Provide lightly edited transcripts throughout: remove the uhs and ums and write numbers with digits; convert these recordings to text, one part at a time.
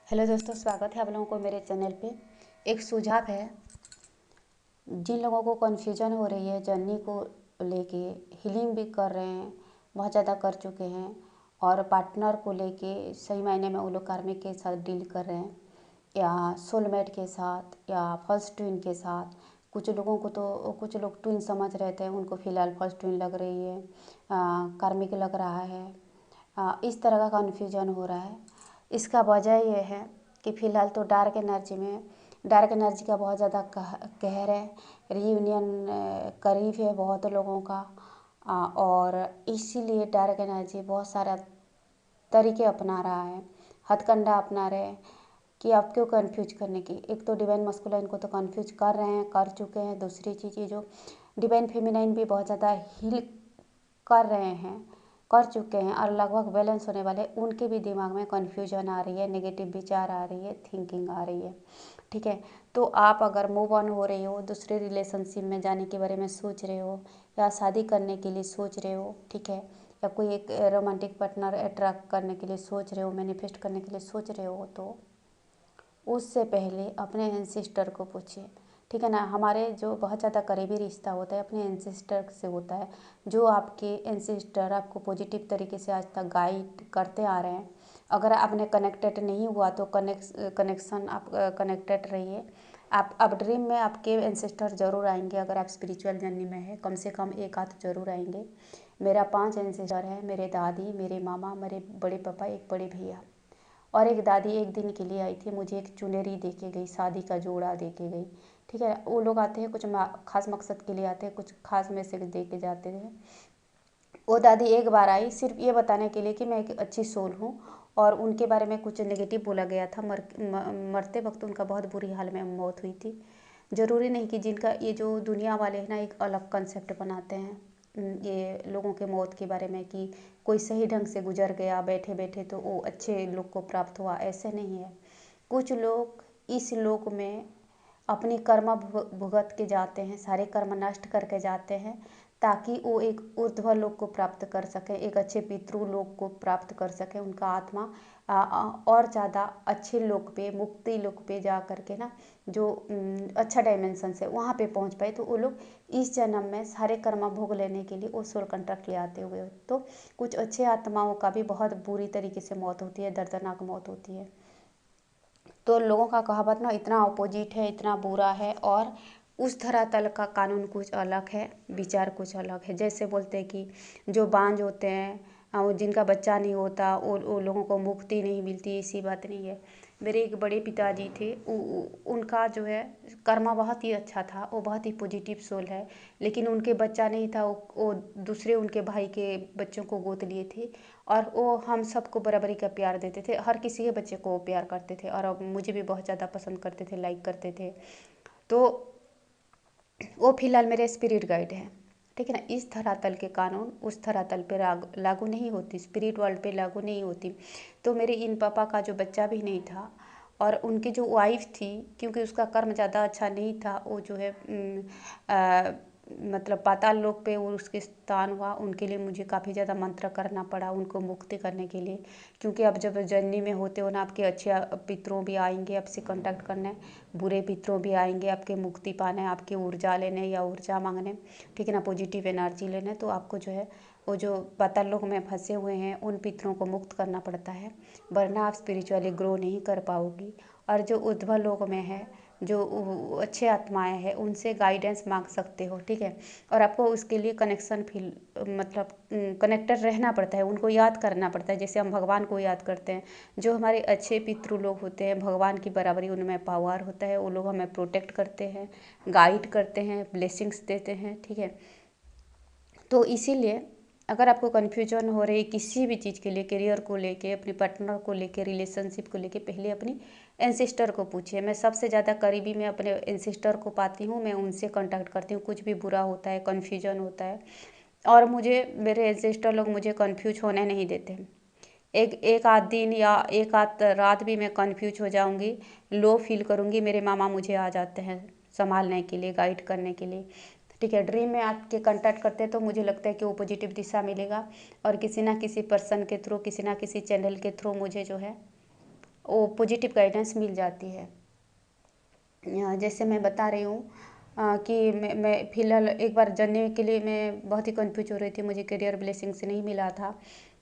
Hello दोस्तों, स्वागत है आप लोगों को मेरे चैनल पे। एक सुझाव है, जिन लोगों को कन्फ्यूजन हो रही है जर्नी को लेके, हीलिंग भी कर रहे हैं, बहुत ज़्यादा कर चुके हैं, और पार्टनर को लेके सही मायने में वो लोग कार्मिक के साथ डील कर रहे हैं, या सोलमेट के साथ, या फर्स्ट ट्विन के साथ। कुछ लोगों को तो कुछ लोग ट्विन समझ रहे थे, उनको फ़िलहाल फर्स्ट ट्विन लग रही है, कार्मिक लग रहा है। इस तरह का कन्फ्यूजन हो रहा है। इसका वजह यह है कि फ़िलहाल तो डार्क एनर्जी का बहुत ज़्यादा कहर है। रीयूनियन करीब है बहुत लोगों का, और इसीलिए डार्क एनर्जी बहुत सारा तरीके अपना रहा है, हथकंडा अपना रहे हैं कि आपको कंफ्यूज करने की। एक तो डिवाइन मस्कुलाइन को तो कंफ्यूज कर रहे हैं, कर चुके हैं। दूसरी चीज़ ये जो डिवाइन फेमिनाइन भी बहुत ज़्यादा हील कर रहे हैं, कर चुके हैं, और लगभग बैलेंस होने वाले। उनके भी दिमाग में कन्फ्यूजन आ रही है, नेगेटिव विचार आ रही है, थिंकिंग आ रही है। ठीक है, तो आप अगर मूव ऑन हो रहे हो, दूसरे रिलेशनशिप में जाने के बारे में सोच रहे हो, या शादी करने के लिए सोच रहे हो, ठीक है, या कोई एक रोमांटिक पार्टनर अट्रैक्ट करने के लिए सोच रहे हो, मैनिफेस्ट करने के लिए सोच रहे हो, तो उससे पहले अपने एंसेस्टर को पूछिए। ठीक है ना। हमारे जो बहुत ज़्यादा करीबी रिश्ता होता है अपने एंसेस्टर से होता है। जो आपके एंसेस्टर आपको पॉजिटिव तरीके से आज तक गाइड करते आ रहे हैं। अगर आपने कनेक्टेड नहीं हुआ तो कनेक्शन आप कनेक्टेड रहिए। आप अब ड्रीम में आपके एंसेस्टर ज़रूर आएंगे। अगर आप स्पिरिचुअल जर्नी में है, कम से कम एक आध ज़रूर आएंगे। मेरा 5 एंसेस्टर है, मेरे दादी, मेरे मामा, मेरे बड़े पापा, एक बड़े भैया, और एक दादी एक दिन के लिए आई थी। मुझे एक चुनरी दे के गई, शादी का जोड़ा दे के गई। ठीक है, वो लोग आते हैं कुछ खास मकसद के लिए आते हैं, कुछ खास मैसेज दे के जाते हैं। वो दादी एक बार आई सिर्फ ये बताने के लिए कि मैं एक अच्छी सोल हूँ, और उनके बारे में कुछ नेगेटिव बोला गया था। मरते वक्त उनका बहुत बुरी हाल में मौत हुई थी। ज़रूरी नहीं कि जिनका ये जो दुनिया वाले हैं ना, एक अलग कंसेप्ट बनाते हैं ये लोगों के मौत के बारे में, कि कोई सही ढंग से गुजर गया बैठे बैठे तो वो अच्छे लोग को प्राप्त हुआ, ऐसे नहीं है। कुछ लोग इस लोक में अपनी कर्म भुगत के जाते हैं, सारे कर्म नष्ट करके जाते हैं, ताकि वो एक ऊर्ध्व लोक को प्राप्त कर सकें, एक अच्छे पितृ लोक को प्राप्त कर सकें। उनका आत्मा और ज़्यादा अच्छे लोक पे, मुक्ति लोक पे जा करके ना, जो अच्छा डायमेंशन है वहाँ पे पहुँच पाए। तो वो लोग इस जन्म में सारे कर्म भोग लेने के लिए वो सोल कंट्रैक्ट ले आते हुए। तो कुछ अच्छे आत्माओं का भी बहुत बुरी तरीके से मौत होती है, दर्दनाक मौत होती है। तो लोगों का कहावत ना इतना अपोजिट है, इतना बुरा है, और उस धरातल का कानून कुछ अलग है, विचार कुछ अलग है। जैसे बोलते हैं कि जो बांझ होते हैं, जिनका बच्चा नहीं होता, वो लोगों को मुक्ति नहीं मिलती, ऐसी बात नहीं है। मेरे एक बड़े पिताजी थे, उनका जो है कर्मा बहुत ही अच्छा था, वो बहुत ही पॉजिटिव सोल है, लेकिन उनके बच्चा नहीं था। वो दूसरे उनके भाई के बच्चों को गोद लिए थे, और वो हम सबको बराबरी का प्यार देते थे। हर किसी के बच्चे को वो प्यार करते थे, और अब मुझे भी बहुत ज़्यादा पसंद करते थे, लाइक करते थे। तो वो फिलहाल मेरे स्पिरिट गाइड हैं। ठीक है ना। इस धरातल के कानून उस धरातल पे लागू नहीं होती, स्पिरिट वर्ल्ड पे लागू नहीं होती। तो मेरे इन पापा का जो बच्चा भी नहीं था, और उनकी जो वाइफ थी, क्योंकि उसका कर्म ज़्यादा अच्छा नहीं था, वो जो है मतलब पाताल लोक पे वो उसके स्थान हुआ। उनके लिए मुझे काफ़ी ज़्यादा मंत्र करना पड़ा उनको मुक्ति करने के लिए, क्योंकि अब जब जर्नी में होते हो ना, आपके अच्छे पितरों भी आएंगे आपसे कांटेक्ट करने, बुरे पितरों भी आएंगे आपके मुक्ति पाने, आपकी ऊर्जा लेने या ऊर्जा मांगने। ठीक है ना, पॉजिटिव एनर्जी लेने। तो आपको जो है वो जो पाताल लोक में फंसे हुए हैं उन पितरों को मुक्त करना पड़ता है, वरना आप स्पिरिचुअली ग्रो नहीं कर पाओगी। और जो ऊर्ध्व लोक में है, जो अच्छे आत्माएं हैं, उनसे गाइडेंस मांग सकते हो। ठीक है, और आपको उसके लिए कनेक्शन फील मतलब कनेक्टेड रहना पड़ता है, उनको याद करना पड़ता है, जैसे हम भगवान को याद करते हैं। जो हमारे अच्छे पितृ लोग होते हैं, भगवान की बराबरी उनमें पावर होता है, वो लोग हमें प्रोटेक्ट करते हैं, गाइड करते हैं, ब्लेसिंग्स देते हैं। ठीक है, तो इसीलिए अगर आपको कन्फ्यूजन हो रही किसी भी चीज़ के लिए, करियर को लेके, अपने पार्टनर को लेके, रिलेशनशिप को लेके, पहले अपनी एंसेस्टर को पूछिए। मैं सबसे ज़्यादा करीबी में अपने एंसेस्टर को पाती हूँ, मैं उनसे कांटेक्ट करती हूँ। कुछ भी बुरा होता है, कन्फ्यूजन होता है, और मुझे मेरे एंसेस्टर लोग मुझे कन्फ्यूज होने नहीं देते। एक एक आध दिन या एक आध रात भी मैं कन्फ्यूज हो जाऊँगी, लो फील करूँगी, मेरे मामा मुझे आ जाते हैं संभालने के लिए, गाइड करने के लिए। ठीक है, ड्रीम में आके कांटेक्ट करते हैं तो मुझे लगता है कि वो पॉजिटिव दिशा मिलेगा, और किसी ना किसी पर्सन के थ्रू, किसी ना किसी चैनल के थ्रू मुझे जो है वो पॉजिटिव गाइडेंस मिल जाती है। जैसे मैं बता रही हूँ कि मैं फ़िलहाल एक बार जानने के लिए मैं बहुत ही कन्फ्यूज हो रही थी, मुझे करियर ब्लेसिंग्स नहीं मिला था।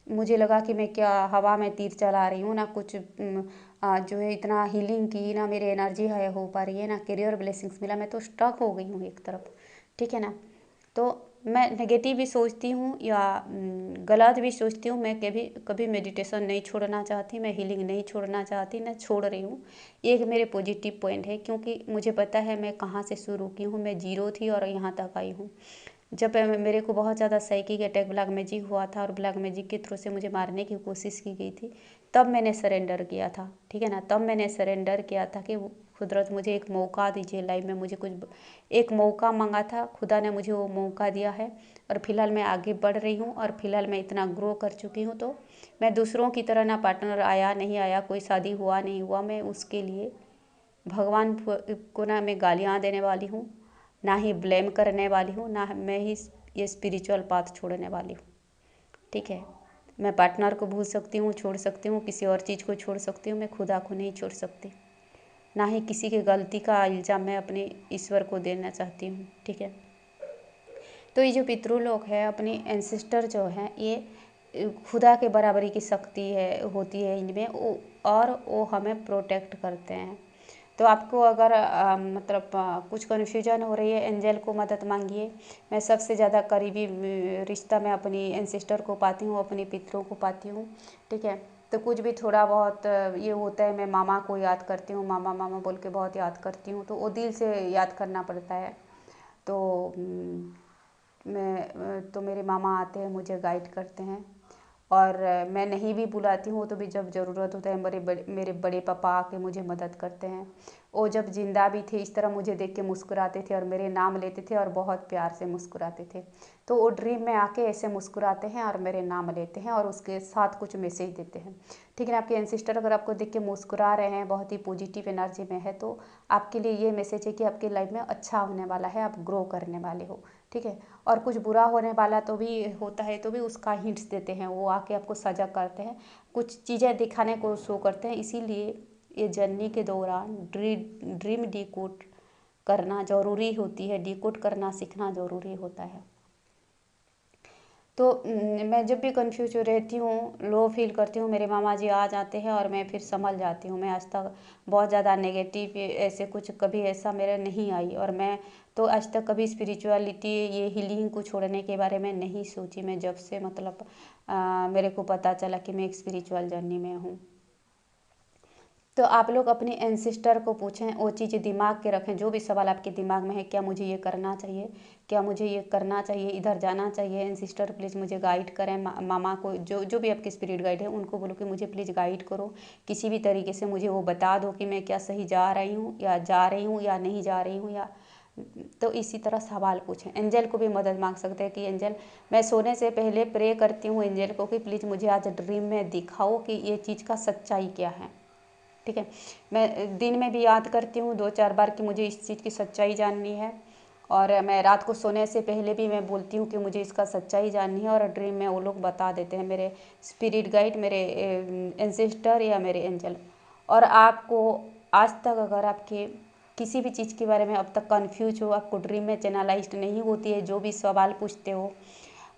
मुझे लगा कि मैं क्या हवा में तीर चला रही हूँ, ना कुछ जो है इतना हीलिंग की, ना मेरी एनर्जी है हो पा रही है, ना करियर ब्लेसिंग्स मिला। मैं तो स्टक हो गई हूँ एक तरफ, ठीक है ना। तो मैं नेगेटिव भी सोचती हूँ या गलत भी सोचती हूँ। मैं कभी कभी मेडिटेशन नहीं छोड़ना चाहती, मैं हीलिंग नहीं छोड़ना चाहती, ना छोड़ रही हूँ। ये एक मेरे पॉजिटिव पॉइंट है, क्योंकि मुझे पता है मैं कहाँ से शुरू की हूँ। मैं जीरो थी और यहाँ तक आई हूँ। जब मेरे को बहुत ज़्यादा साइकिक अटैक, ब्लैक मैजिक हुआ था और ब्लैक मैजिक के थ्रू से मुझे मारने की कोशिश की गई थी, तब मैंने सरेंडर किया था, ठीक है ना। तब मैंने सरेंडर किया था कि कुदरत मुझे एक मौका दीजिए लाइफ में, मुझे कुछ एक मौका मांगा था, खुदा ने मुझे वो मौका दिया है। और फिलहाल मैं आगे बढ़ रही हूँ और फिलहाल मैं इतना ग्रो कर चुकी हूँ। तो मैं दूसरों की तरह, ना पार्टनर आया नहीं आया, कोई शादी हुआ नहीं हुआ, मैं उसके लिए भगवान को ना मैं गालियाँ देने वाली हूँ, ना ही ब्लेम करने वाली हूँ, ना मैं ही ये स्पिरिचुअल पाथ छोड़ने वाली हूँ, ठीक है। मैं पार्टनर को भूल सकती हूँ, छोड़ सकती हूँ, किसी और चीज़ को छोड़ सकती हूँ, मैं खुदा को नहीं छोड़ सकती। ना ही किसी की गलती का इल्ज़ाम मैं अपने ईश्वर को देना चाहती हूँ, ठीक है। तो ये जो पितृलोक है, अपनी एंसेस्टर जो हैं, ये खुदा के बराबरी की शक्ति है, होती है इनमें, और वो हमें प्रोटेक्ट करते हैं। तो आपको अगर मतलब कुछ कन्फ्यूजन हो रही है, एंजल को मदद मांगिए। मैं सबसे ज़्यादा करीबी रिश्ता मैं अपनी एंसेस्टर को पाती हूँ, अपने पितरों को पाती हूँ, ठीक है। तो कुछ भी थोड़ा बहुत ये होता है, मैं मामा को याद करती हूँ, मामा मामा बोल के बहुत याद करती हूँ, तो वो दिल से याद करना पड़ता है। तो तो मेरे मामा आते हैं, मुझे गाइड करते हैं। और मैं नहीं भी बुलाती हूँ तो भी जब ज़रूरत होता है मेरे बड़े पापा आके मुझे मदद करते हैं। वो जब जिंदा भी थे, इस तरह मुझे देख के मुस्कुराते थे और मेरे नाम लेते थे और बहुत प्यार से मुस्कुराते थे। तो वो ड्रीम में आके ऐसे मुस्कुराते हैं और मेरे नाम लेते हैं और उसके साथ कुछ मैसेज देते हैं, ठीक है ना। आपके एंसेस्टर अगर आपको देख के मुस्कुरा रहे हैं, बहुत ही पॉजिटिव एनर्जी में है, तो आपके लिए ये मैसेज है कि आपकी लाइफ में अच्छा होने वाला है, आप ग्रो करने वाले हो, ठीक है। और कुछ बुरा होने वाला तो भी होता है, तो भी उसका हिंट्स देते हैं, वो आके आपको सजग करते हैं, कुछ चीज़ें दिखाने को शो करते हैं। इसीलिए ये जर्नी के दौरान ड्रीम डिकोड करना ज़रूरी होती है, डिकोड करना सीखना ज़रूरी होता है। तो मैं जब भी कंफ्यूज रहती हूँ, लो फील करती हूँ, मेरे मामा जी आ जाते हैं और मैं फिर संभल जाती हूँ। मैं आज तक बहुत ज़्यादा नेगेटिव ऐसे कुछ कभी ऐसा मेरा नहीं आई, और मैं तो आज तक कभी स्पिरिचुअलिटी, ये हीलिंग को छोड़ने के बारे में नहीं सोची। मैं जब से मतलब मेरे को पता चला कि मैं एक स्पिरिचुअल जर्नी में हूँ। तो आप लोग अपने एंसेस्टर को पूछें, वो चीज़ दिमाग के रखें, जो भी सवाल आपके दिमाग में है, क्या मुझे ये करना चाहिए, क्या मुझे ये करना चाहिए, इधर जाना चाहिए, एंसेस्टर प्लीज़ मुझे गाइड करें। मामा को, जो भी आपके स्पिरिट गाइड है, उनको बोलो कि मुझे प्लीज़ गाइड करो, किसी भी तरीके से मुझे वो बता दो कि मैं क्या सही जा रही हूँ या नहीं जा रही हूँ, या तो इसी तरह सवाल पूछें। एंजल को भी मदद मांग सकते हैं कि एंजल, मैं सोने से पहले प्रे करती हूँ एंजल को कि प्लीज़ मुझे आज ड्रीम में दिखाओ कि ये चीज़ का सच्चाई क्या है, ठीक है। मैं दिन में भी याद करती हूँ 2-4 बार कि मुझे इस चीज़ की सच्चाई जाननी है, और मैं रात को सोने से पहले भी मैं बोलती हूँ कि मुझे इसका सच्चाई जाननी है, और ड्रीम में वो लोग बता देते हैं, मेरे स्पिरिट गाइड, मेरे एंसेस्टर या मेरे एंजल। और आपको आज तक अगर आपके किसी भी चीज़ के बारे में अब तक कन्फ्यूज हो, आपको ड्रीम में चैनलाइज्ड नहीं होती है, जो भी सवाल पूछते हो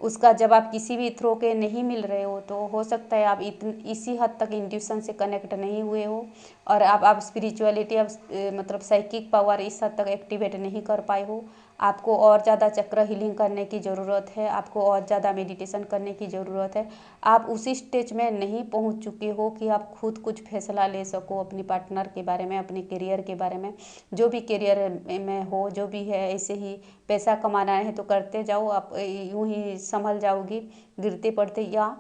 उसका जवाब किसी भी थ्रो के नहीं मिल रहे हो, तो हो सकता है आप इसी हद तक इंट्यूशन से कनेक्ट नहीं हुए हो, और आप स्पिरिचुअलिटी, अब मतलब साइकिक पावर इस हद तक एक्टिवेट नहीं कर पाए हो। आपको और ज़्यादा चक्र हीलिंग करने की ज़रूरत है, आपको और ज़्यादा मेडिटेशन करने की ज़रूरत है। आप उसी स्टेज में नहीं पहुंच चुके हो कि आप खुद कुछ फैसला ले सको अपनी पार्टनर के बारे में, अपने करियर के बारे में। जो भी करियर में हो, जो भी है, ऐसे ही पैसा कमाना है तो करते जाओ, आप यूं ही संभल जाओगी गिरते पड़ते। या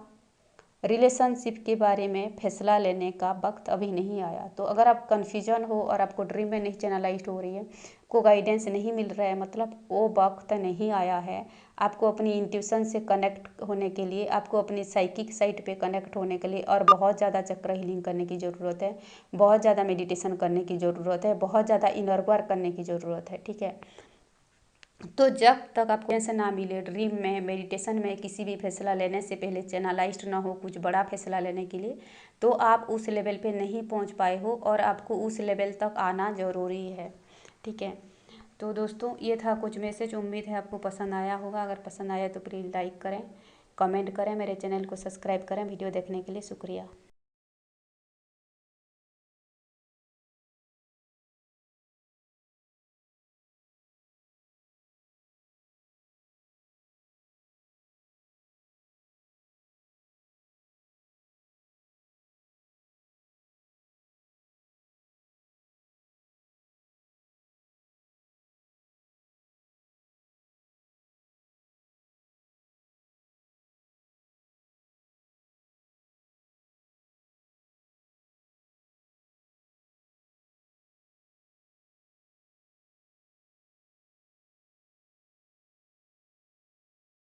रिलेशनशिप के बारे में फैसला लेने का वक्त अभी नहीं आया। तो अगर आप कन्फ्यूजन हो और आपको ड्रीम में नहीं चैनलाइज्ड हो रही है, को गाइडेंस नहीं मिल रहा है, मतलब वो वक्त नहीं आया है आपको अपनी इंट्यूशन से कनेक्ट होने के लिए, आपको अपनी साइकिक साइट पे कनेक्ट होने के लिए, और बहुत ज़्यादा चक्र हीलिंग करने की ज़रूरत है, बहुत ज़्यादा मेडिटेशन करने की ज़रूरत है, बहुत ज़्यादा इनर वर्क करने की ज़रूरत है, ठीक है। तो जब तक आपको टेंशन ना मिले ड्रीम में, मेडिटेशन में, किसी भी फैसला लेने से पहले चैनलाइज्ड ना हो कुछ बड़ा फैसला लेने के लिए, तो आप उस लेवल पे नहीं पहुंच पाए हो और आपको उस लेवल तक आना ज़रूरी है। ठीक है, तो दोस्तों ये था कुछ मैसेज। उम्मीद है आपको पसंद आया होगा। अगर पसंद आया तो प्लीज़ लाइक करें, कमेंट करें, मेरे चैनल को सब्सक्राइब करें। वीडियो देखने के लिए शुक्रिया।